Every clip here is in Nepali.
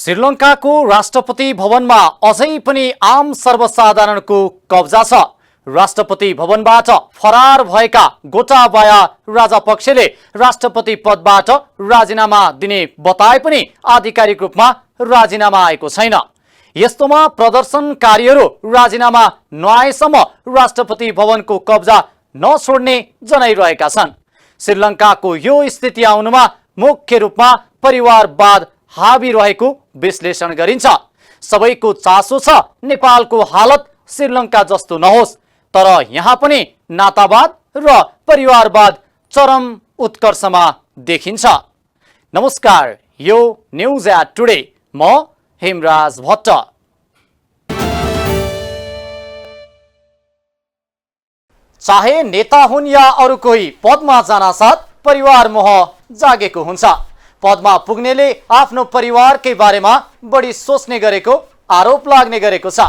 श्रीलङ्काको राष्ट्रपति भवनमा अझै पनि आम सर्वसाधारणको कब्जा छ। राष्ट्रपति भवनबाट फरार भएका गोटाबाया राजापक्षले राष्ट्रपति पदबाट राजीनामा दिने बताए पनि आधिकारिक रूपमा राजीनामा आएको छैन। यस्तोमा प्रदर्शनकारीहरू राजीनामा नआएसम्म राष्ट्रपति भवनको कब्जा नछोड्ने जनाइरहेका छन्। श्रीलङ्काको यो स्थिति आउनुमा मुख्य रूपमा परिवारवाद हावी रहेको विश्लेषण गरिन्छ। सबैको चासो छ नेपालको हालत श्रीलङ्का जस्तो नहोस्, तर यहाँ पनि नातावाद र परिवारवाद चरम उत्कर्षमा देखिन्छ। नमस्कार, यो न्यूज एट टुडे, म हेमराज भट्ट। चाहे नेता हुन् या अरू कोही, पदमा जानासाथ परिवार मोह जागेको हुन्छ। पदमा पुग्नेले आफ्नो परिवारकै बारेमा बढी सोच्ने गरेको आरोप लाग्ने गरेको छ।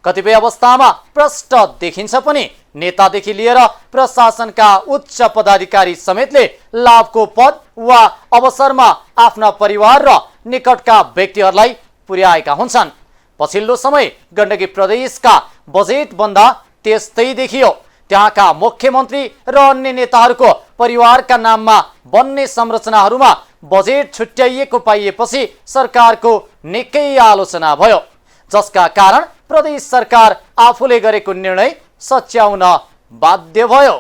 कतिपय अवस्थामा प्रष्ट देखिन्छ पनि नेतादेखि लिएर प्रशासनका उच्च पदाधिकारी समेतले लाभको पद वा अवसरमा आफ्ना परिवार र निकटका व्यक्तिहरूलाई पुर्याएका हुन्छन्। पछिल्लो समय गण्डकी प्रदेशका बजेट बन्दा त्यस्तै देखियो। त्यहाँका मुख्यमन्त्री र अन्य नेताहरूको परिवारका नाममा बन्ने संरचनाहरूमा बजेट छुट्याइएको पाइएपछि सरकारको निकै आलोचना भयो, जसका कारण प्रदेश सरकार आफूले गरेको निर्णय सच्याउन बाध्य भयो।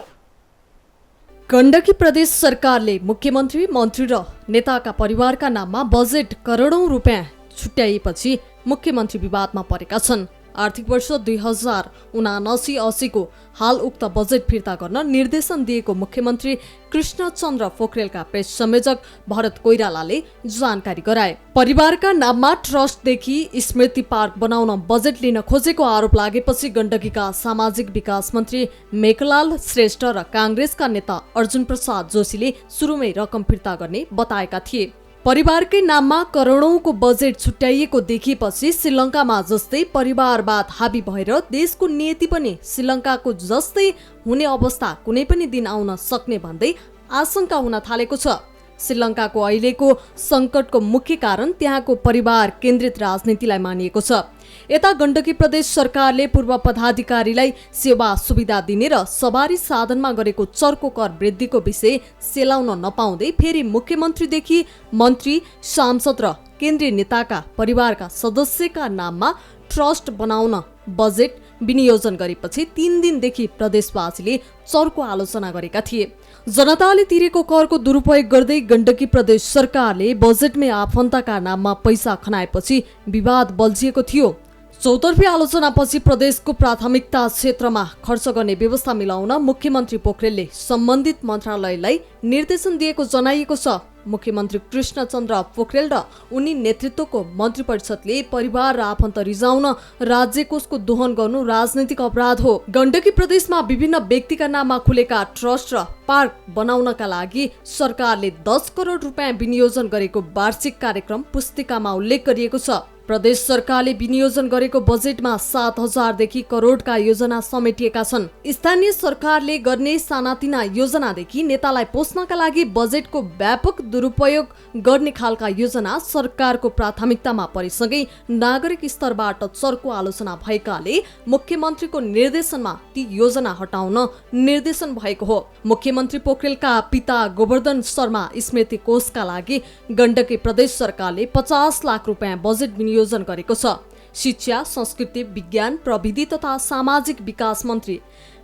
गण्डकी प्रदेश सरकारले मुख्यमन्त्री, मन्त्री र नेताका परिवारका नाममा बजेट करोडौं रुपियाँ छुट्याएपछि मुख्यमन्त्री विवादमा परेका छन्। आर्थिक वर्ष 2079-80 को हाल उक्त बजेट फिर्ता गर्न निर्देशन दिएको मुख्यमन्त्री कृष्णचन्द्र पोखरेलका प्रेस संयोजक भरत कोइरालाले जानकारी गराए। परिवारका नाममा ट्रस्टदेखि स्मृति पार्क बनाउन बजेट लिन खोजेको आरोप लागेपछि गण्डकीका सामाजिक विकास मन्त्री मेघलाल श्रेष्ठ र कांग्रेसका नेता अर्जुन प्रसाद जोशीले सुरुमै रकम फिर्ता गर्ने बताएका थिए। परिवारकै नाममा करोडौंको बजेट छुट्याइएको देखिएपछि श्रीलङ्कामा जस्तै परिवारवाद हावी भएर देशको नीति पनि श्रीलङ्काको जस्तै हुने अवस्था कुनै पनि दिन आउन सक्ने भन्दै आशंका हुन थालेको छ। श्रीलङ्काको अहिलेको संकटको मुख्य कारण त्यहाँको परिवार केन्द्रित राजनीतिलाई मानिएको छ। यता गण्डकी प्रदेश सरकारले पूर्व पदाधिकारीलाई सेवा सुविधा दिने र सवारी साधनमा गरेको चर्को कर वृद्धिको विषय सेलाउन नपाउँदै फेरि मुख्यमन्त्रीदेखि मन्त्री, सांसद र केन्द्रीय नेताका परिवारका सदस्यका नाममा ट्रस्ट बनाउन बजेट विनियोजन गरेपछि 3 दिनदेखि प्रदेशवासीले चर्को आलोचना गरेका थिए। जनताले तिरेको करको दुरुपयोग गर्दै गण्डकी प्रदेश सरकारले बजेटमै आफन्तका नाममा पैसा खनाएपछि विवाद बल्झिएको थियो। चौतर्फी आलोचनापछि प्रदेशको प्राथमिकता क्षेत्रमा खर्च गर्ने व्यवस्था मिलाउन मुख्यमन्त्री पोखरेलले सम्बन्धित मन्त्रालयलाई निर्देशन दिएको जनाइएको छ। मुख्यमन्त्री कृष्णचन्द्र पोखरेल र उनी नेतृत्वको मन्त्री परिषदले परिवार र आफन्त रिजाउन राज्य कोषको दोहन गर्नु राजनैतिक अपराध हो। गण्डकी प्रदेशमा विभिन्न व्यक्तिका नाममा खुलेका ट्रस्ट र पार्क बनाउनका लागि सरकारले 10 करोड रुपियाँ विनियोजन गरेको वार्षिक कार्यक्रम पुस्तिकामा उल्लेख गरिएको छ। प्रदेश सरकारले विनियोजन गरेको बजेटमा 7,000 देखि करोडका योजना समेटिएका छन्। स्थानीय सरकारले गर्ने सानातिना योजनादेखि नेतालाई पोस्नका लागि बजेटको व्यापक दुरुपयोग गर्ने खालका योजना सरकारको प्राथमिकतामा परिसँगै नागरिक स्तरबाट चर्को आलोचना भएकाले मुख्यमन्त्रीको निर्देशनमा ती योजना हटाउन निर्देशन भएको हो। मुख्यमन्त्री पोखरेलका पिता गोवर्धन शर्मा स्मृति कोषका लागि गण्डकी प्रदेश सरकारले 50 लाख रुपियाँ बजेट विनियोजन गरेको छ। शिक्षा, संस्कृति, विज्ञान, प्रविधि तथा सामाजिक विकास मन्त्री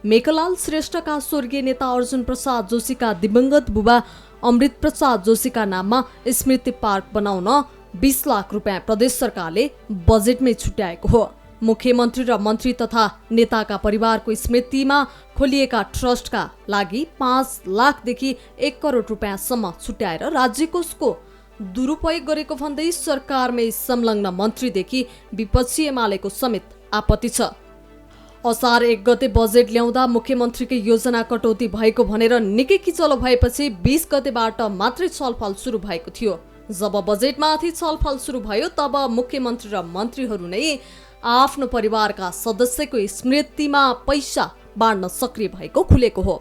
मेघलाल श्रेष्ठका स्वर्गीय नेता अर्जुन प्रसाद जोशीका दिवंगत बुबा अमृत प्रसाद जोशीका नाममा स्मृति पार्क बनाउन 20 लाख रुपियाँ प्रदेश सरकारले बजेटमै छुट्याएको हो। मुख्यमन्त्री र मन्त्री तथा नेताका परिवारको स्मृतिमा खोलिएका ट्रस्टका लागि 5 लाखदेखि 1 करोड रुपियाँसम्म छुट्याएर राज्य कोषको दुरुपयोग गरेको भन्दै सरकारमै संलग्न मन्त्रीदेखि विपक्षी एमालेको समेत आपत्ति छ। असार 1 गते बजेट ल्याउँदा मुख्यमन्त्रीकै योजना कटौती भएको भनेर निकै किचलो भएपछि 20 गतेबाट मात्रै छलफल सुरु भएको थियो। जब बजेटमाथि छलफल सुरु भयो तब मुख्यमन्त्री र मन्त्रीहरू नै आफ्नो परिवारका सदस्यको स्मृतिमा पैसा बाँड्न सक्रिय भएको खुलेको हो।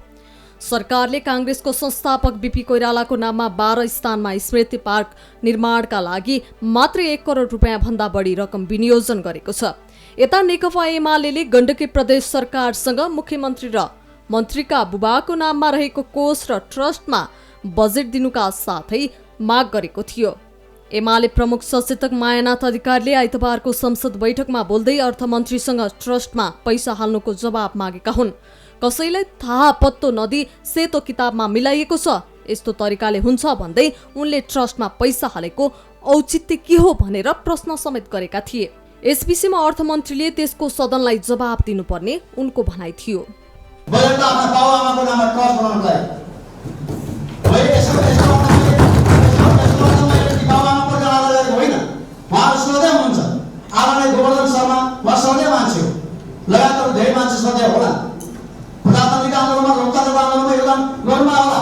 सरकारले काङ्ग्रेसको संस्थापक बीपी कोइरालाको नाममा 12 स्थानमा स्मृति पार्क निर्माणका लागि मात्र 1 करोड रुपियाँ भन्दा बढी रकम विनियोजन गरेको छ। यता नेकपा एमाले गण्डकी प्रदेश सरकारसँग मुख्यमन्त्री र मन्त्रीका बुबाको नाममा रहेको कोष र ट्रस्टमा बजेट दिनुका साथै माग गरेको थियो। एमाले प्रमुख सचेतक मायानाथ अधिकारीले आइतबारको संसद बैठकमा बोल्दै अर्थमन्त्रीसँग ट्रस्टमा पैसा हाल्नुको जवाब मागेका हुन्। कसैलाई थाहा पत्तो नदी सेतो किताबमा मिलाइएको छ, यस्तो तरिकाले हुन्छ भन्दै उनले ट्रस्टमा पैसा हालेको औचित्य के हो भनेर प्रश्न समेत गरेका थिए। यस विषयमा अर्थमन्त्रीले त्यसको सदनलाई जवाब दिनुपर्ने उनको भनाइ थियो। गोवर्धन शर्मा उहाँ सधैँ मान्छे हो, लगातार धेरै मान्छे सधैँ होला, प्रजातान्त्रिक आन्दोलनमा लोकतान्त्रिक आन्दोलनमा योगदान गर्नुमा होला।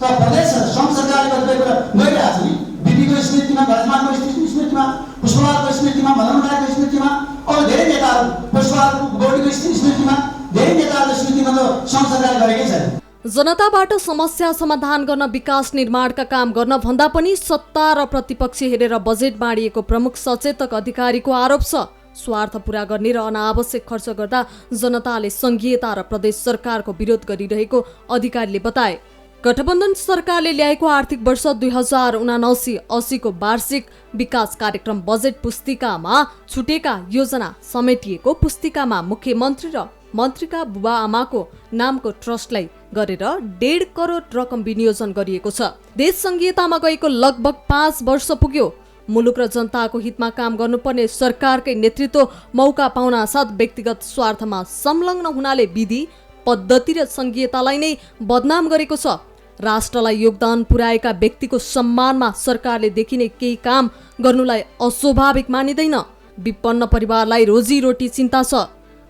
तर प्रदेश सङ्घ सरकारले कतिपय कुरा गरिरहेको छ नि, बिपीको स्मृतिमा, भरतमानको स्मृतिमा, पुष्पलालको स्मृतिमा, मदन राईको स्मृतिमा, अरू धेरै नेताहरू, पुष्पलाल गौडीको स्मृतिमा, धेरै नेताहरूको स्मृतिमा त सङ्घ सरकारले गरेकै छैन। जनताबाट समस्या समाधान गर्न विकास निर्माणका काम गर्न भन्दा पनि सत्ता र प्रतिपक्ष हेरेर बजेट बाँडिएको प्रमुख सचेतक अधिकारीको आरोप छ। स्वार्थ पूरा गर्ने र अनावश्यक खर्च गर्दा जनताले संघीयता र प्रदेश सरकारको विरोध गरिरहेको अधिकारीले बताए। गठबन्धन सरकारले ल्याएको आर्थिक वर्ष 2079-80 को वार्षिक विकास कार्यक्रम बजेट पुस्तिकामा छुटेका योजना समेटिएको पुस्तिकामा मुख्यमन्त्री र मन्त्रीका बुबा आमाको नामको ट्रस्टलाई गरेर 1.5 करोड रकम विनियोजन गरिएको छ। देश संघीयतामा गएको लगभग 5 वर्ष पुग्यो। मुलुक र जनताको हितमा काम गर्नुपर्ने सरकारकै नेतृत्व मौका पाउन साथ व्यक्तिगत स्वार्थमा संलग्न हुनाले विधि पद्धति र संघीयतालाई नै बदनाम गरेको छ। राष्ट्रलाई योगदान पुर्याएका व्यक्तिको सम्मानमा सरकारले देखिने केही काम गर्नुलाई अस्वाभाविक मानिँदैन। विपन्न परिवारलाई रोजीरोटी चिन्ता छ।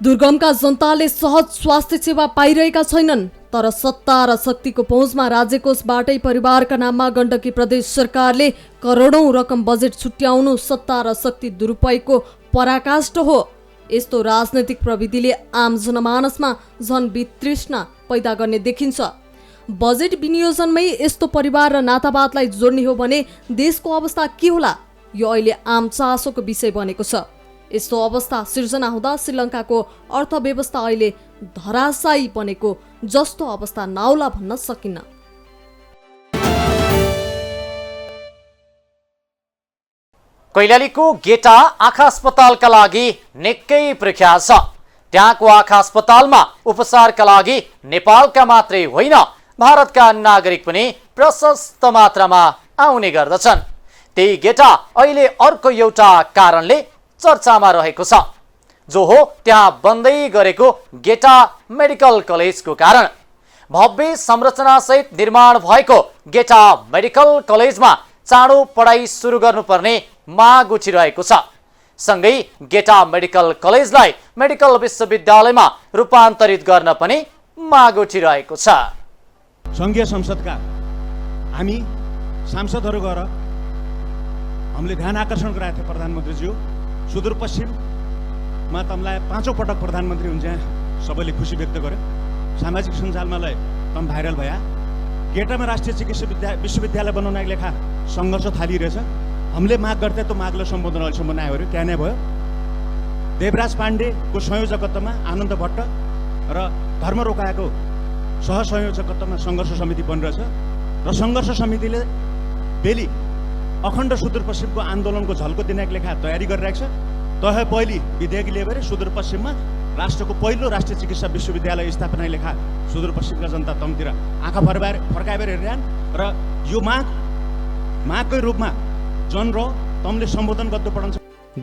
दुर्गमका जनताले सहज स्वास्थ्य सेवा पाइरहेका छैनन्। तर सत्ता र शक्तिको पहुँचमा राज्यकोषबाटै परिवारका नाममा गण्डकी प्रदेश सरकारले करोडौं रकम बजेट छुट्याउनु सत्ता र शक्ति दुरुपयोगको पराकाष्ठ हो। यस्तो राजनैतिक प्रविधिले आम जनमानसमा झन वितृष्णा पैदा गर्ने देखिन्छ। बजेट विनियोजनमै यस्तो परिवार र नातावादलाई जोड्ने हो भने देशको अवस्था के होला, यो अहिले आम चासोको विषय बनेको छ। यस्तो अवस्था सिर्जना हुँदा श्रीलङ्काको अर्थव्यवस्था अहिले धराशायी बनेको जस्तो अवस्था नआउला भन्न सकिन्न। कैलालीको गेटा आँखा अस्पतालका लागि निकै प्रख्यात छ। त्यहाँको आँखा अस्पतालमा उपचारका लागि नेपालका मात्रै होइन भारतका नागरिक पनि प्रशस्त मात्रामा आउने गर्दछन्। त्यही गेटा अहिले अर्को एउटा कारणले चर्चामा रहेको छ, जो हो त्यहाँ बन्दै गरेको गेटा मेडिकल कलेजको कारण। भव्य संरचनासहित निर्माण भएको गेटा मेडिकल कलेजमा चाँडो पढाइ सुरु गर्नुपर्ने माग उठिरहेको छ। सँगै गेटा मेडिकल कलेजलाई मेडिकल विश्वविद्यालयमा रूपान्तरित गर्न पनि माग उठिरहेको छ। संघीय संसदका हामी सांसदहरू गएर हामीले ध्यान आकर्षण गराएको थियो प्रधानमन्त्रीज्यू, सुदूरपश्चिममा तमलाई 5औं पटक प्रधानमन्त्री हुन्छ, सबैले खुसी व्यक्त गर्यो। सामाजिक सञ्जालमा तम भाइरल भया। गेटामा राष्ट्रिय चिकित्सा विश्वविद्यालय बनाउनको लेखा सङ्घर्ष थालिरहेछ। हामीले माग गर्दै त्यो मागलाई सम्बोधन अहिलेसम्म नआयो, क्या नै भयो। देवराज पाण्डेको संयोजकत्वमा आनन्द भट्ट र धर्म रोकाएको सहसंयोजकत्वमा सङ्घर्ष समिति बनिरहेछ र सङ्घर्ष समितिले बेली अखण्ड सुदूरपश्चिमको आन्दोलनको झल्को दिनको लेखा तयारी गरिरहेको छ। तह पहिली विधेयक ल्याएर सुदूरपश्चिममा राष्ट्रको पहिलो राष्ट्रिय चिकित्सा विश्वविद्यालय स्थापना लेखा सुदूरपश्चिमका जनता तमतिर आँखा फर्काएर हेरिरहन् र यो मागकै रूपमा जन र तमले सम्बोधन गर्दै पढाउँछ।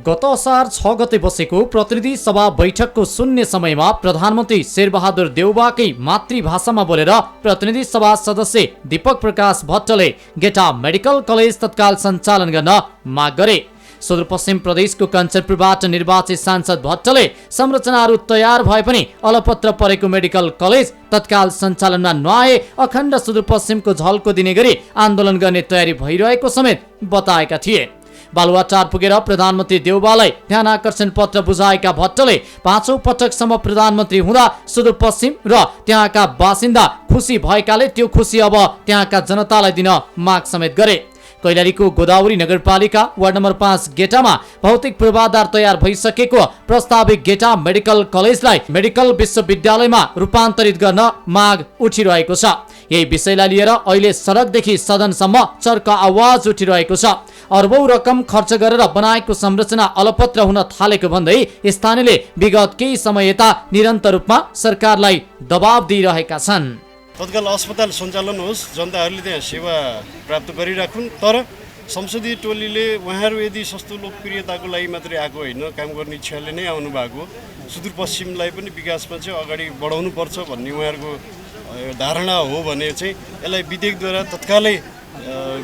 गत असार 6 गते बसेको प्रतिनिधि सभा बैठकको शून्य समयमा प्रधानमन्त्री शेरबहादुर देउबाकै मातृभाषामा बोलेर प्रतिनिधि सभा सदस्य दीपक प्रकाश भट्टले गेटा मेडिकल कलेज तत्काल सञ्चालन गर्न माग गरे। सुदूरपश्चिम प्रदेशको कञ्चनपुरबाट निर्वाचित सांसद भट्टले संरचनाहरू तयार भए पनि अलपत्र परेको मेडिकल कलेज तत्काल सञ्चालनमा नआए अखण्ड सुदूरपश्चिमको झल्को दिने गरी आन्दोलन गर्ने तयारी भइरहेको समेत बताएका थिए। बालुवाटार पुगेर प्रधानमन्त्री देउबालाई ध्यान आकर्षण पत्र बुझाएका भट्टले 5औं पटकसम्म प्रधानमन्त्री हुँदा सुदूरपश्चिम र त्यहाँका बासिन्दा खुसी भएकाले त्यो खुसी अब त्यहाँका जनतालाई दिन माग समेत गरे। कैलालीको गोदावरी नगरपालिका वार्ड नम्बर 5 गेटामा भौतिक पूर्वाधार तयार भइसकेको प्रस्ताविक गेटा मेडिकल कलेजलाई मेडिकल विश्वविद्यालयमा रूपान्तरित गर्न माग उठिरहेको छ। यही विषयलाई लिएर अहिले सडकदेखि सदनसम्म चर्क आवाज उठिरहेको छ। अर्बौं रकम खर्च गरेर बनाएको संरचना अलपत्र हुन थालेको भन्दै स्थानीयले विगत केही समय यता निरन्तर रूपमा सरकारलाई दबाब दिइरहेका छन्। तत्काल अस्पताल सञ्चालन होस्, जनताहरूले त्यहाँ सेवा प्राप्त गरिराखुन्। तर संसदीय टोलीले उहाँहरू यदि सस्तो लोकप्रियताको लागि मात्रै आएको होइन, काम गर्ने इच्छाले नै आउनु भएको, सुदूरपश्चिमलाई पनि विकासमा चाहिँ अगाडि बढाउनु पर्छ भन्ने उहाँहरूको धारणा हो भने चाहिँ यसलाई विधेयकद्वारा तत्कालै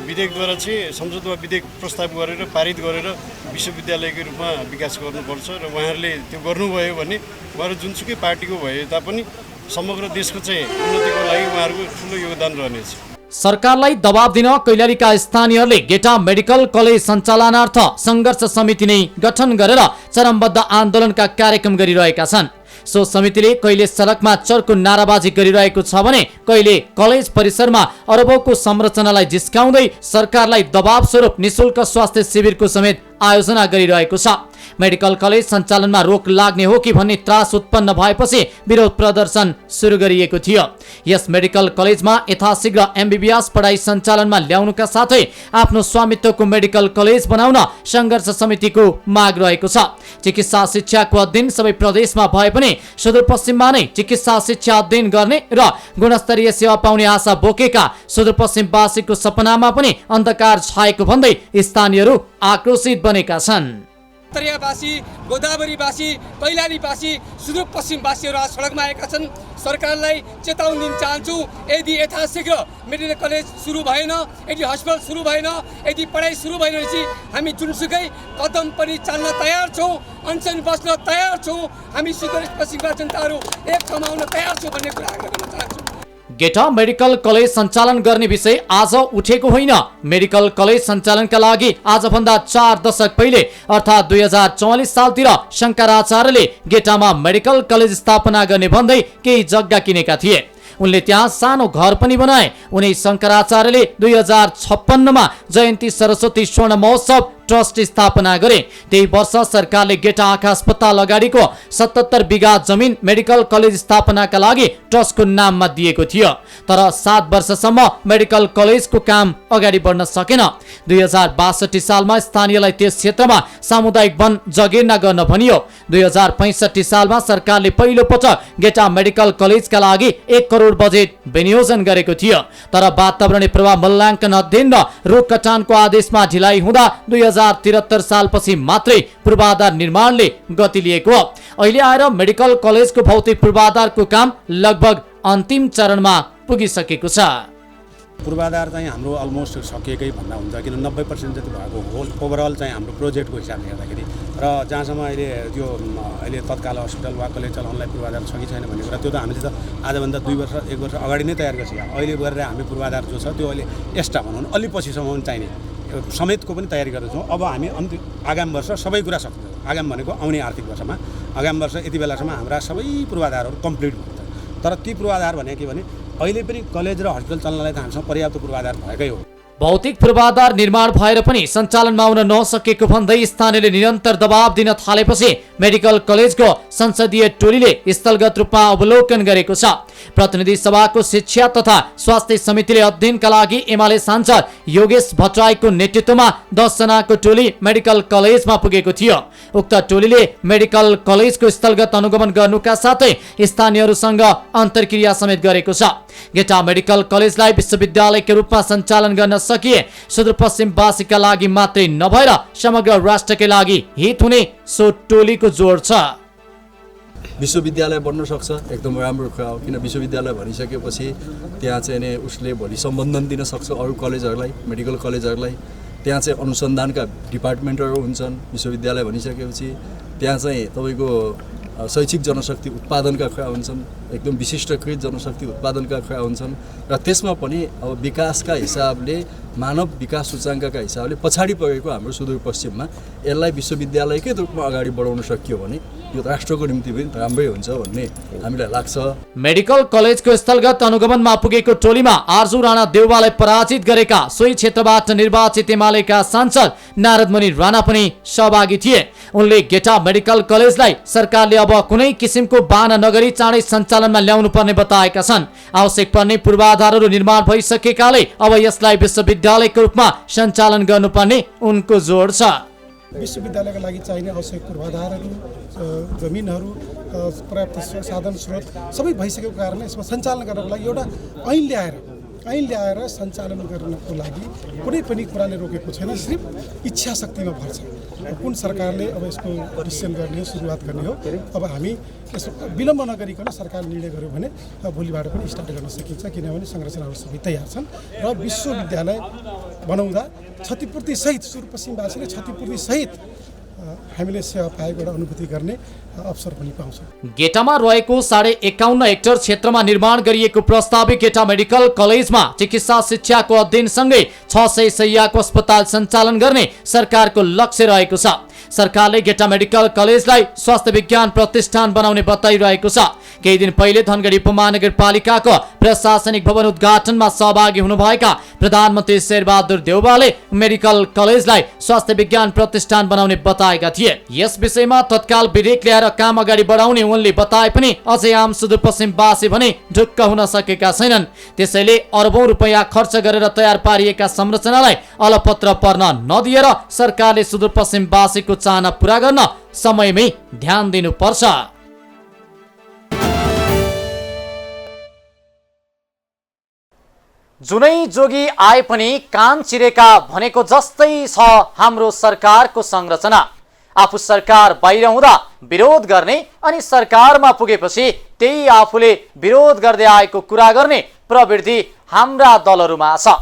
विधेयकद्वारा चाहिँ संसदमा विधेयक प्रस्ताव गरेर पारित गरेर विश्वविद्यालयको रूपमा विकास गर्नुपर्छ। र उहाँहरूले त्यो गर्नुभयो भने उहाँहरू जुनसुकै पार्टीको भए तापनि समग्र देशको चाहिँ उन्नतिको लागि उहाँहरूको ठुलो योगदान रहनेछ। सरकारलाई दबाब दिन कैलालीका स्थानीयहरूले गेटा मेडिकल कलेज सञ्चालनार्थ संघर्ष समिति नै गठन गरेर चरमबद्ध आन्दोलनका कार्यक्रम गरिरहेका छन्। सो समितिले कहिले सडकमा चर्को नाराबाजी गरिरहेको छ भने कहिले कलेज परिसरमा अरबौंको संरचनालाई जिस्काउँदै सरकारलाई दबाब स्वरूप निशुल्क स्वास्थ्य शिविरको समेत आयोजना गरिरहेको छ। मेडिकल कलेज सञ्चालनमा रोक लाग्ने हो कि भन्ने त्रास उत्पन्न भएपछि विरोध प्रदर्शन सुरु गरिएको थियो। यस मेडिकल कलेजमा यथाशीघ्र एमबीबीएस पढाइ सञ्चालनमा ल्याउनुका साथै आफ्नो स्वामित्वको मेडिकल कलेज बनाउन संघर्ष समितिको माग रहेको छ। चिकित्सा शिक्षाको अध्ययन सबै प्रदेशमा भए पनि सुदूरपश्चिममा नै चिकित्सा शिक्षा अध्ययन गर्ने र गुणस्तरीय सेवा पाउने आशा बोकेका सुदूरपश्चिमवासीको सपनामा पनि अन्धकार छाएको भन्दै स्थानीयहरू आक्रोशित बनेका छन्। तरियावासी, गोदावरीवासी, कैलालीवासी, सुदूरपश्चिमवासीहरू आज सडकमा आएका छन्। सरकारलाई चेतावनी दिन चाहन्छु, यदि यथाशीघ्र मेडिकल कलेज सुरु भएन, यदि हस्पिटल सुरु भएन, यदि पढाइ सुरु भएन भने हामी जुनसुकै कदम पनि चाल्न तयार छौँ, अनसन बस्न तयार छौँ। हामी सुदूरपश्चिमका जनताहरू एक ठाउँमा आउन तयार छौँ भन्ने कुरा आग्रह गर्न चाहन्छु। गेटा मेडिकल कलेज सञ्चालन गर्ने विषय आज उठेको होइन। मेडिकल कलेज सञ्चालनका लागि आजभन्दा 4 दशक पहिले अर्थात् 2044 सालतिर शङ्कराचार्यले गेटामा मेडिकल कलेज स्थापना गर्ने भन्दै केही जग्गा किनेका थिए। उनले त्यहाँ सानो घर पनि बनाए। उनी शङ्कराचार्यले 2056मा जयन्ती सरस्वती स्वर्ण महोत्सव ट्रस्ट स्थापना गरे। त्यही वर्ष सरकारले गेटा आँखा अस्पताल अगाडिको 77 बिघा जमिन मेडिकल कलेज स्थापनाका लागि ट्रस्टको नाममा दिएको थियो। तर 7 वर्षसम्म मेडिकल कलेजको काम अगाडि बढ्न सकेन। 2062 सालमा स्थानीयलाई त्यस क्षेत्रमा सामुदायिक वन जगेर्ना गर्न भनियो। 2065 सालमा सरकारले पहिलो पटक गेटा मेडिकल कलेजका लागि 1 करोड बजेट विनियोजन गरेको थियो। तर वातावरणीय प्रभाव मूल्याङ्कन अध्ययन र रुख कटानको आदेशमा ढिलाइ हुँदा 2073 सालपछि मात्रै पूर्वाधार निर्माणले गति लिएको हो। अहिले आएर मेडिकल कलेजको भौतिक पूर्वाधारको काम लगभग अन्तिम चरणमा पुगिसकेको छ। पूर्वाधार चाहिँ हाम्रो अलमोस्ट सकिएकै भन्दा हुन्छ, किन 90% जति भएको होल ओभरअल चाहिँ हाम्रो प्रोजेक्टको हिसाबले हेर्दाखेरि। र जहाँसम्म अहिले तत्काल हस्पिटल वा कलेज चलाउनलाई पूर्वाधार छ कि छैन भन्ने कुरा त्यो त हामीले त आजभन्दा 1 वर्ष अगाडि नै तयार गरिसक्यो। अहिले गरेर हामी पूर्वाधार जो छ त्यो अहिले एक्स्ट्रा भनौँ अलि पछिसम्म पनि चाहिने समेतको पनि तयारी गर्दैछौँ। अब हामी आगामी वर्ष सबै कुरा सक्छौँ। आगामी भनेको आउने आर्थिक वर्षमा, आगामी वर्ष यति बेलासम्म हाम्रा सबै पूर्वाधारहरू कम्प्लिट हुन्छ। तर ती पूर्वाधार भने के भने अहिले पनि कलेज र हस्पिटल चल्नलाई त हामीसँग पर्याप्त पूर्वाधार भएकै हो। भौतिक पूर्वाधार निर्माण भएर पनि सञ्चालनमा आउन नसकेको भन्दै स्थानीयले निरन्तर दबाब दिन थालेपछि मेडिकल कलेजको संसदीय टोलीले स्थलगत रूपमा अवलोकन गरेको छ। प्रतिनिधि सभाको शिक्षा तथा स्वास्थ्य समितिले अध्ययनका लागि एमाले सांसद योगेश भट्टराईको नेतृत्वमा 10 जनाको टोली मेडिकल कलेजमा पुगेको थियो। उक्त टोलीले मेडिकल कलेजको स्थलगत अनुगमन गर्नुका साथै स्थानीयहरूसँग अन्तर्क्रिया समेत गरेको छ। गेटा मेडिकल कलेजलाई विश्वविद्यालयको रूपमा सञ्चालन गर्न सकिए सुदूरपश्चिमवासीका लागि मात्रै नभएर समग्र राष्ट्रकै लागि हित हुने सो टोलीको जोड छ। विश्वविद्यालय बन्न सक्छ, एकदम राम्रो कुरा हो। किन विश्वविद्यालय भनिसकेपछि त्यहाँ चाहिँ नि उसले भोलि सम्बन्धन दिन सक्छ अरू कलेजहरूलाई, मेडिकल कलेजहरूलाई। त्यहाँ चाहिँ अनुसन्धानका डिपार्टमेन्टहरू हुन्छन्। विश्वविद्यालय भनिसकेपछि त्यहाँ चाहिँ तपाईँको शैक्षिक जनशक्ति उत्पादनका कुरा हुन्छन्, एकदम विशिष्टकृत जनशक्ति उत्पादनका कुरा हुन्छन् र त्यसमा पनि अब विकासका हिसाबले मानव विकास सूचाङ्कका हिसाबले पछाडि परेको हाम्रो सुदूरपश्चिममा यसलाई विश्वविद्यालयकै रूपमा अगाडि बढाउन सकियो भने यो राष्ट्रको निम्ति पनि राम्रै हुन्छ भन्ने हामीलाई लाग्छ। मेडिकल कलेजको स्थलगत अनुगमनमा पुगेको टोलीमा आर्जु राणा देउवालाई पराजित गरेका सोही क्षेत्रबाट निर्वाचित एमालेका सांसद नारदमणि राणा पनि सहभागी थिए। उनले गेटा मेडिकल कलेजलाई सरकारले अब कुनै किसिमको बाहना नगरी चाँडै सञ्चालनमा ल्याउनु पर्ने बताएका छन्। आवश्यक पर्ने पूर्वाधारहरू निर्माण भइसकेकाले अब यसलाई विश्वविद्यालयको रूपमा सञ्चालन गर्नुपर्ने उनको जोड छ। विश्वविद्यालयका लागि चाहिने आवश्यक पूर्वाधारहरू, जमिनहरू, पर्याप्त साधन स्रोत सबै भइसकेको कारणले यसमा सञ्चालन गर्नको लागि एउटा ऐन ल्याएर सञ्चालन गर्नको लागि कुनै पनि कुराले रोकेको छैन। सिर्फ इच्छा शक्तिमा भर छ। कुन सरकारले अब यसको डिसिसन गर्ने हो, सुरुवात गर्ने हो। अब हामी यसो विलम्ब नगरिकन सरकार निर्णय गर्यो भने भोलिबाट पनि स्टार्ट गर्न सकिन्छ, किनभने संरचनाहरू सबै तयार छन् र विश्वविद्यालय बनाउँदा क्षतिपूर्ति सहित सुदूरपश्चिमवासीले क्षतिपूर्ति सहित हामीले सेवा पाएको एउटा अनुभूति गर्ने अवसर पनि पाउँछौँ। गेटामा रहेको 51.5 हेक्टर क्षेत्रमा निर्माण गरिएको प्रस्तावित गेटा मेडिकल कलेजमा चिकित्सा शिक्षाको अध्ययनसँगै 600 शय्याको अस्पताल सञ्चालन गर्ने सरकारको लक्ष्य रहेको छ। सरकारले गेटा मेडिकल कलेजलाई स्वास्थ्य विज्ञान प्रतिष्ठान बनाउने बताइरहेको छ। केही दिन पहिले धनगढी उपमहानगरपालिकाको प्रशासनिक भवन उद्घाटनमा सहभागी हुनुभएका प्रधानमन्त्री शेरबहादुर देउवाले मेडिकल कलेजलाई स्वास्थ्य विज्ञान प्रतिष्ठान बनाउने बताएका थिए। यस विषयमा तत्काल विधेयक ल्याएर काम अगाडि बढाउने उनले बताए पनि अझै आम सुदूरपश्चिमवासी भने ढुक्क हुन सकेका छैनन्। त्यसैले अरबौं रुपैयाँ खर्च गरेर तयार पारिएका संरचनालाई अलपत्र पर्न नदिएर सरकारले सुदूरपश्चिमवासीको चाहना पूरा गर्न समयमै ध्यान दिनुपर्छ। जुनै जोगी आए पनि कान चिरेका भनेको जस्तै छ हाम्रो सरकारको संरचना। आफू सरकार बाहिर हुँदा विरोध गर्ने अनि सरकारमा पुगेपछि त्यही आफूले विरोध गर्दै आएको कुरा गर्ने प्रवृत्ति हाम्रा दलहरूमा छ।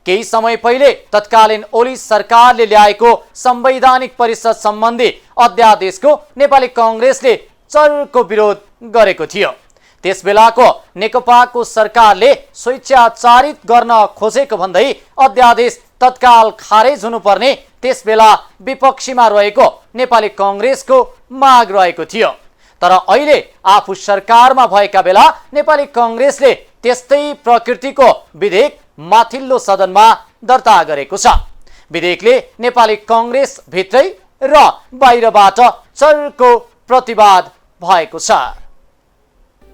केही समय पहिले तत्कालीन ओली सरकारले ल्याएको संवैधानिक परिषद सम्बन्धी अध्यादेशको नेपाली कांग्रेसले चर्को विरोध गरेको थियो। त्यसबेलाको नेकपाको सरकारले स्वेच्छाचारित गर्न खोजेको भन्दै अध्यादेश तत्काल खारेज हुनुपर्ने त्यसबेला विपक्षीमा रहेको नेपाली कांग्रेसको माग रहेको थियो। तर अहिले आफू सरकारमा भएका बेला नेपाली कांग्रेसले त्यस्तै प्रकृतिको विधेयक माथिल्लो सदनमा दर्ता गरेको छ। विधेयकले नेपाली कांग्रेस भित्रै र बाहिरबाट चर्को प्रतिवाद भएको छ।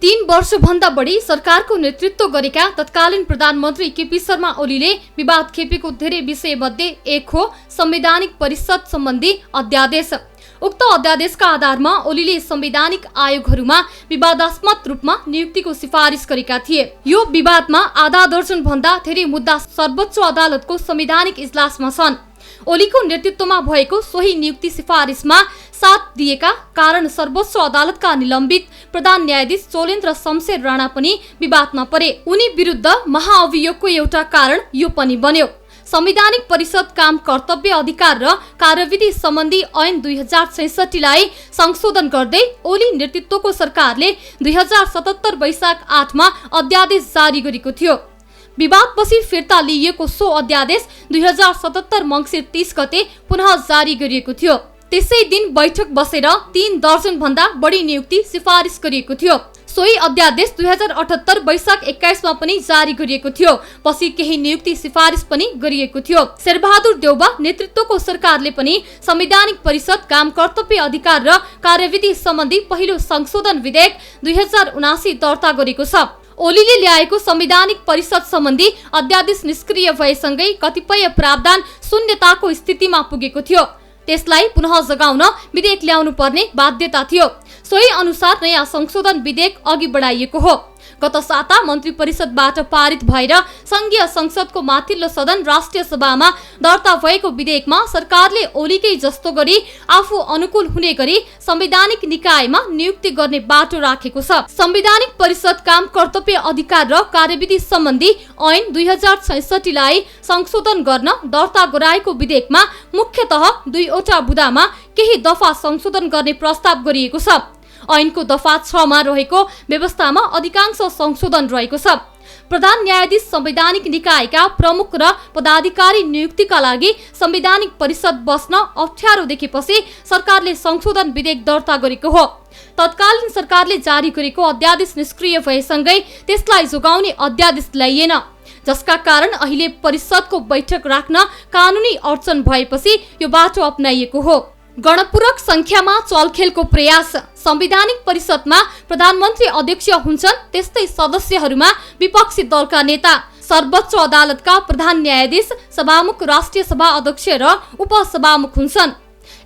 3 वर्षभन्दा बढी सरकारको नेतृत्व गरेका तत्कालीन प्रधानमन्त्री केपी शर्मा ओलीले विवाद खेपेको धेरै विषयमध्ये एक हो संवैधानिक परिषद सम्बन्धी अध्यादेश। उक्त अध्यादेशका आधारमा ओलीले संवैधानिक आयोगहरूमा विवादास्पद रूपमा नियुक्तिको सिफारिस गरेका थिए। यो विवादमा आधा दर्जन भन्दा धेरै मुद्दा सर्वोच्च अदालतको संवैधानिक इजलासमा छन्। ओलीको नेतृत्वमा भएको सोही नियुक्ति सिफारिसमा साथ दिएका कारण सर्वोच्च अदालतका निलम्बित प्रधान न्यायाधीश चोलेन्द्र शमशेर राणा पनि विवादमा परे। उनी विरुद्ध महाअभियोगको एउटा कारण यो पनि बन्यो। संवैधानिक परिषद काम कर्तव्य अधिकार र कार्यविधि सम्बन्धी ऐन 2066 लाई संशोधन गर्दै ओली नेतृत्वको सरकारले 2077 वैशाख 8 मा अध्यादेश जारी गरेको थियो। विवादपछि फिर्ता लिइएको सो अध्यादेश 2077 मङ्सिर 30 गते पुनः जारी गरिएको थियो। त्यसै दिन बैठक बसेर 3 दर्जन भन्दा बढी नियुक्ति सिफारिस गरिएको थियो। सोही अध्यादेश 2078 वैशाख 21 मा पनि जारी गरिएको थियो। पछि केही नियुक्ति सिफारिस पनि गरिएको थियो। शेरबहादुर देउवा नेतृत्वको सरकारले पनि संवैधानिक परिषद काम कर्तव्य अधिकार र कार्यविधि सम्बन्धी पहिलो संशोधन विधेयक 2079 दर्ता गरेको छ। ओलीले ल्याएको संवैधानिक परिषद सम्बन्धी अध्यादेश निष्क्रिय भएसँगै कतिपय प्रावधान शून्यताको स्थितिमा पुगेको थियो। त्यसलाई पुनः जगाउन विधेयक ल्याउनु पर्ने बाध्यता थियो। सोही अनुसार नयाँ संशोधन विधेयक अघि बढाइएको हो। गत साता मन्त्री परिषदबाट पारित भएर संघीय संसदको माथिल्लो सदन राष्ट्रिय सभामा दर्ता भएको विधेयकमा सरकारले ओलीकै जस्तो गरी आफू अनुकूल हुने गरी संवैधानिक निकायमा नियुक्ति गर्ने बाटो राखेको छ। संवैधानिक परिषद काम कर्तव्य अधिकार र कार्यविधि सम्बन्धी ऐन 2066 लाई संशोधन गर्न दर्ता गराएको विधेयकमा मुख्यतः 2 वटा बुँदामा केही दफा संशोधन गर्ने प्रस्ताव गरिएको छ। ऐनको दफा 6 मा रहेको व्यवस्थामा अधिकांश संशोधन रहेको छ। प्रधान न्यायाधीश संवैधानिक निकायका प्रमुख र पदाधिकारी नियुक्तिका लागि संवैधानिक परिषद बस्न अप्ठ्यारो देखेपछि सरकारले संशोधन विधेयक दर्ता गरेको हो। तत्कालीन सरकारले जारी गरेको अध्यादेश निष्क्रिय भएसँगै त्यसलाई जोगाउने अध्यादेश ल्याइएन, जसका कारण अहिले परिषदको बैठक राख्न कानुनी अडचन भएपछि यो बाटो अपनाइएको हो। गणपूरक संख्यामा चलखेलको प्रयास। संवैधानिक परिषदमा प्रधानमन्त्री अध्यक्ष हुन्छन्, त्यस्तै सदस्यहरूमा विपक्षी दलका नेता, सर्वोच्च अदालतका प्रधान न्यायाधीश, सभामुख, राष्ट्रिय सभा अध्यक्ष र उपसभामुख हुन्छन्।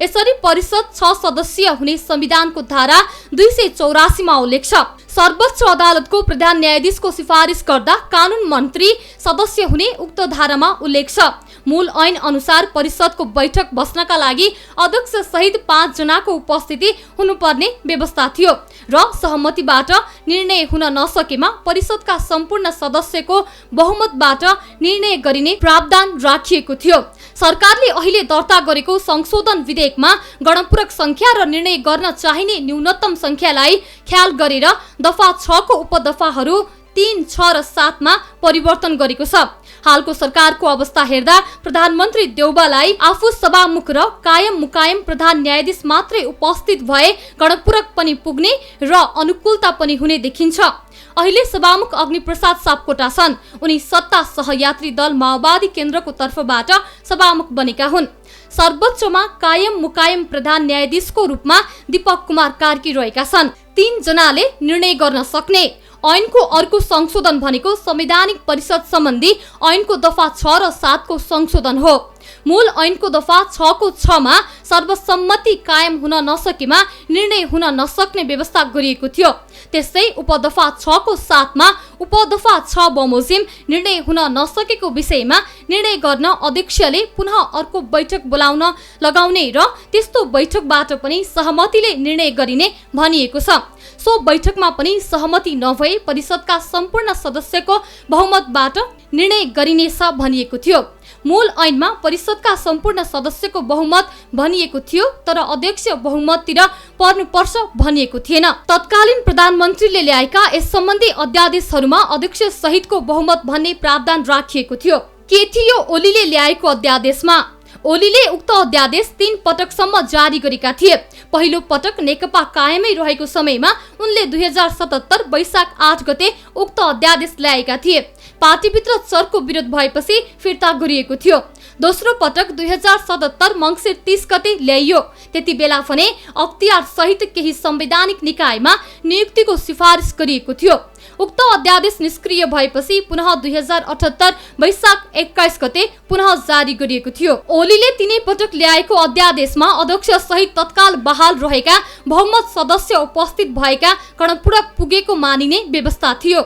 यसरी परिषद 6 सदस्यीय हुने संविधानको धारा 284 मा उल्लेख छ। सर्वोच्च अदालतको प्रधान न्यायाधीशको सिफारिस गर्दा कानुन मन्त्री सदस्य हुने उक्त धारामा उल्लेख छ। मूल ऐन अनुसार परिषदको बैठक बस्नका लागि अध्यक्ष सहित 5 जनाको उपस्थिति हुनुपर्ने व्यवस्था थियो र सहमतिबाट निर्णय हुन नसकेमा परिषदका सम्पूर्ण सदस्यको बहुमतबाट निर्णय गरिने प्रावधान राखिएको थियो। सरकारले अहिले दर्ता गरेको संशोधन विधेयकमा गणपूरक संख्या र निर्णय गर्न चाहिने न्यूनतम संख्यालाई ख्याल गरेर दफा 6 को उपदफाहरू 3, 6 र 7 मा परिवर्तन गरेको छ। हालको सरकारको अवस्था हेर्दा प्रधानमन्त्री देउबालाई आफू सभामुख र कायम मुकायम प्रधान न्यायाधीश मात्रै उपस्थित भए गणपूरक पनि पुग्ने र अनुकूलता पनि हुने देखिन्छ। अहिले सभामुख अग्निप्रसाद सापकोटा छन्। उनी सत्ता सहयात्री दल माओवादी केन्द्रको तर्फबाट सभामुख बनेका हुन्। सर्वोच्चमा कायम मुकायम प्रधान न्यायाधीशको रूपमा दीपक कुमार कार्की रहेका छन्। 3 जनाले निर्णय गर्न सक्ने। ऐनको अर्को संशोधन भनेको संवैधानिक परिषद सम्बन्धी ऐनको दफा 6 र 7 को संशोधन हो। मूल ऐनको दफा 6 को 6 मा सर्वसम्मति कायम हुन नसकेमा निर्णय हुन नसक्ने व्यवस्था गरिएको थियो। त्यस्तै उपदफा 6 को 7 मा उपदफा 6 बमोजिम निर्णय हुन नसकेको विषयमा निर्णय गर्न अध्यक्षले पुनः अर्को बैठक बोलाउन लगाउने र त्यस्तो बैठकबाट पनि सहमतिले निर्णय गरिने भनिएको छ। सो बैठकमा पनि सहमति नभए परिषदका सम्पूर्ण सदस्यको बहुमतबाट निर्णय गरिनेछ भनिएको थियो। मूल ऐनमा परिषदका सम्पूर्ण सदस्यको बहुमत भनिएको थियो, तर अध्यक्ष बहुमततिर पर्नुपर्छ भनिएको थिएन। तत्कालीन प्रधानमन्त्रीले ल्याएका यस सम्बन्धी अध्यादेशहरूमा अध्यक्ष सहितको बहुमत भन्ने प्रावधान राखिएको थियो। के थियो ओलीले ल्याएको अध्यादेशमा? ओलीले उक्त अध्यादेश 3 पटकसम्म जारी गरेका थिए। पहिलो पटक नेकपा कायमै रहेको समयमा उनले 2077 वैशाख 8 गते उक्त अध्यादेश ल्याएका थिए। पार्टीभित्र चर्को विरोध भएपछि फिर्ता गरिएको थियो। दोस्रो पटक 2077 मङ्सिर 30 गते ल्याइयो। त्यति बेला भने अख्तियार सहित केही संवैधानिक निकायमा नियुक्तिको सिफारिस गरिएको थियो। उक्त अध्यादेश निष्क्रिय भएपछि पुनः 2078 वैशाख 21 गते पुनः जारी गरिएको थियो। ओलीले 3 पटक ल्याएको अध्यादेशमा अध्यक्ष सहित तत्काल बहाल रहेका बहुमत सदस्य उपस्थित भएका गणपूरक पुगेको मानिने व्यवस्था थियो।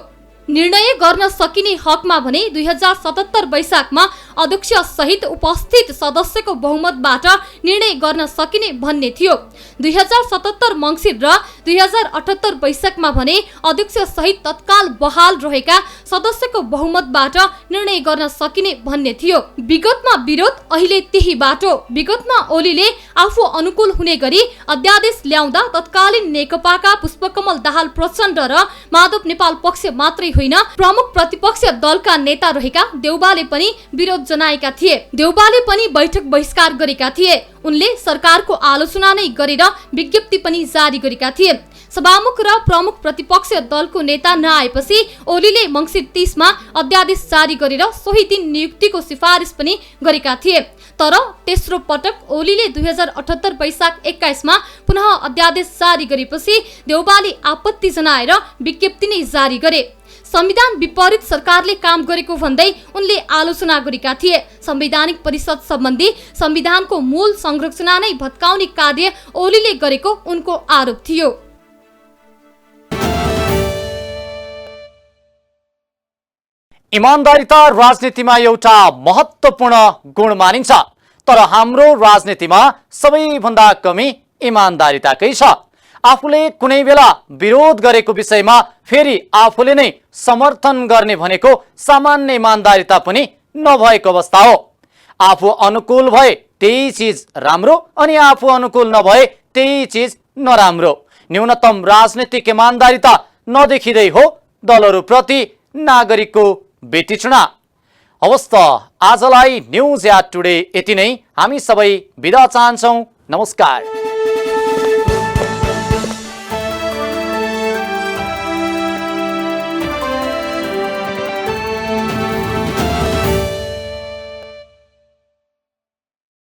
निर्णय गर्न सकिने हकमा भने 2077 वैशाखमा अध्यक्ष सहित उपस्थित सदस्यको बहुमतबाट निर्णय गर्न सकिने भन्ने थियो। 2077 मङ्सिर र 2078 वैशाखमा भने अध्यक्ष सहित तत्काल बहाल रहेका सदस्यको बहुमतबाट निर्णय गर्न सकिने भन्ने थियो। विगतमा विरोध, अहिले त्यही बाटो। विगतमा ओलीले आफू अनुकूल हुने गरी अध्यादेश ल्याउँदा तत्कालीन नेकपाका पुष्पकमल दाहाल प्रचण्ड र माधव नेपाल पक्ष मात्रै होइन, प्रमुख प्रतिपक्ष दलका नेता रहेका देउबाले पनि विरोध जनाएका थिए। देउबाले पनि बैठक बहिष्कार गरेका थिए। उनले सरकारको आलोचना नै गरेर विज्ञप्ति पनि जारी गरेका थिए। सभामुख र प्रमुख प्रतिपक्ष दलको नेता नआएपछि ओलीले मङ्सिर 30 मा अध्यादेश जारी गरेर सोही दिन नियुक्तिको सिफारिस पनि गरेका थिए। तर तेस्रो पटक ओलीले 2078 वैशाख 21 मा पुनः अध्यादेश जारी गरेपछि देउबाले आपत्ति जनाएर विज्ञप्ति नै जारी गरे। संविधान विपरीत सरकारले काम गरेको भन्दै उनले आलोचना गरेका थिए। संवैधानिक परिषद सम्बन्धी संविधानको मूल संरचना नै भत्काउने कार्य ओलीले गरेको उनको आरोप थियो। इमानदारिता राजनीतिमा एउटा महत्त्वपूर्ण गुण मानिन्छ, तर हाम्रो राजनीतिमा सबैभन्दा कमी इमानदारिताकै छ। आफूले कुनै बेला विरोध गरेको विषयमा फेरि आफूले नै समर्थन गर्ने भनेको सामान्य इमानदारिता पनि नभएको अवस्था हो। आफू अनुकूल भए त्यही चीज राम्रो अनि आफू अनुकूल नभए त्यही चीज नराम्रो। न्यूनतम राजनीतिक इमान्दारिता नदेखिँदै हो दलहरूप्रति नागरिकको वितृष्णा। हवस् त आजलाई न्युज एट टुडे यति नै। हामी सबै बिदा चाहन्छौँ। नमस्कार।